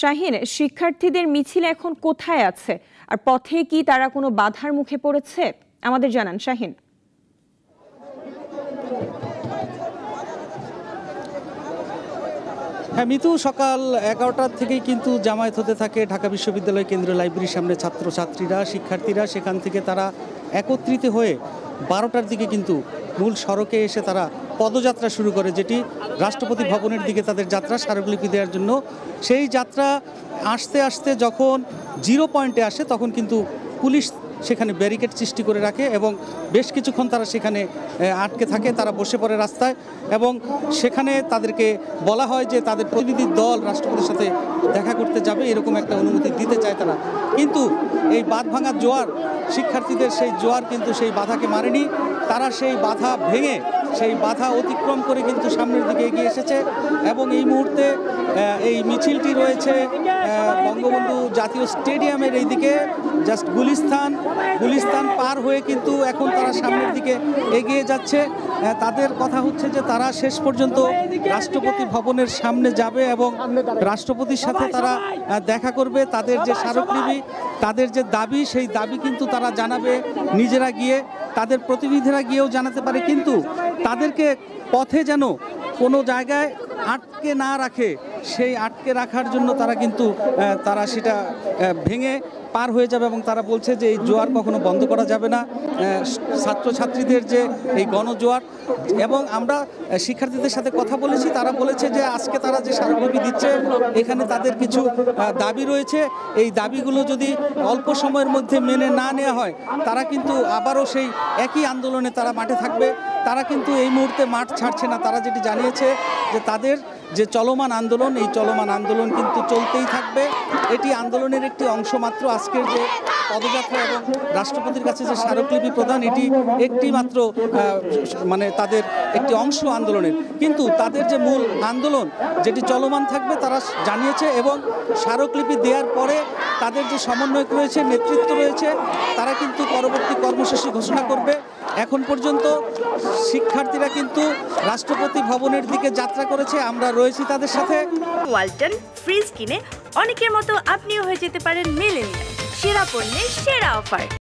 শাহীন, শিক্ষার্থীদের মিছিল এখন কোথায় আছে আর পথে কি তারা কোনো বাধার মুখে পড়েছে? আমাদের জানান শাহীন। হ্যাঁ মিতু, সকাল 11টার থেকেই কিন্তু জামায়াত হতে থাকে ঢাকা বিশ্ববিদ্যালয় কেন্দ্রীয় লাইব্রেরির সামনে ছাত্রছাত্রীরা, শিক্ষার্থীরা। সেখান থেকে তারা একত্রিত হয়ে 12টার দিকে কিন্তু মূল সড়কে এসে তারা পদযাত্রা শুরু করে, যেটি রাষ্ট্রপতি ভবনের দিকে তাদের যাত্রা স্মারকলিপি দেওয়ার জন্য। সেই যাত্রা আসতে আসতে যখন জিরো পয়েন্টে আসে তখন কিন্তু পুলিশ সেখানে ব্যারিকেড সৃষ্টি করে রাখে এবং বেশ কিছুক্ষণ তারা সেখানে আটকে থাকে। তারা বসে পড়ে রাস্তায় এবং সেখানে তাদেরকে বলা হয় যে তাদের প্রতিনিধির দল রাষ্ট্রপতির সাথে দেখা করতে যাবে, এরকম একটা অনুমতি দিতে চায় তারা। কিন্তু এই বাঁধ ভাঙার জোয়ার, শিক্ষার্থীদের সেই জোয়ার কিন্তু সেই বাধাকে মারেনি। তারা সেই বাধা ভেঙে, সেই বাধা অতিক্রম করে কিন্তু সামনের দিকে এগিয়ে এসেছে এবং এই মুহূর্তে এই মিছিলটি রয়েছে বঙ্গবন্ধু জাতীয় স্টেডিয়ামের এই দিকে, জাস্ট গুলিস্তান পার হয়ে কিন্তু এখন তারা সামনের দিকে এগিয়ে যাচ্ছে। তাদের কথা হচ্ছে যে তারা শেষ পর্যন্ত রাষ্ট্রপতি ভবনের সামনে যাবে এবং রাষ্ট্রপতির সাথে তারা দেখা করবে। তাদের যে স্মারকলিপি, তাদের যে দাবি, সেই দাবি কিন্তু তারা জানাবে নিজেরা গিয়ে, তাদের প্রতিনিধিরা গিয়েও জানাতে পারে। কিন্তু তাদেরকে পথে যেন কোনো জায়গায় আটকে না রাখে, সেই আটকে রাখার জন্য তারা সেটা ভেঙে পার হয়ে যাবে এবং তারা বলছে যে এই জোয়ার কখনো বন্ধ করা যাবে না, ছাত্রছাত্রীদের যে এই গণজোয়ার। এবং আমরা শিক্ষার্থীদের সাথে কথা বলেছি, তারা বলেছে যে আজকে তারা যে স্মারকলিপি দিচ্ছে এখানে তাদের কিছু দাবি রয়েছে। এই দাবিগুলো যদি অল্প সময়ের মধ্যে মেনে না নেওয়া হয় তারা কিন্তু আবারও সেই একই আন্দোলনে তারা মাঠে থাকবে। তারা কিন্তু এই মুহূর্তে মাঠ ছাড়ছে না। তারা যেটি জানিয়েছে যে তাদের যে চলমান আন্দোলন, এই চলমান আন্দোলন কিন্তু চলতেই থাকবে। এটি আন্দোলনের একটি অংশ মাত্র। আজকের যে পদযাত্রা এবং রাষ্ট্রপতির কাছে যে স্মারকলিপি প্রদান, এটি একটি মাত্র মানে তাদের একটি অংশ আন্দোলনের। কিন্তু তাদের যে মূল আন্দোলন যেটি চলমান থাকবে তারা জানিয়েছে এবং স্মারকলিপি দেওয়ার পরে তাদের যে সমন্বয়ক রয়েছে, নেতৃত্ব রয়েছে, তারা কিন্তু পরবর্তী কর্মসূচি ঘোষণা করবে। এখন পর্যন্ত শিক্ষার্থীরা কিন্তু রাষ্ট্রপতি ভবনের দিকে যাত্রা করেছে, আমরা রয়েছি তাদের সাথে। ওয়ালটন ফ্রিজ কিনে অনেকের মতো আপনিও হয়ে যেতে পারেন মিলেনিয়াল। সেরা পণ্যের সেরা অফার।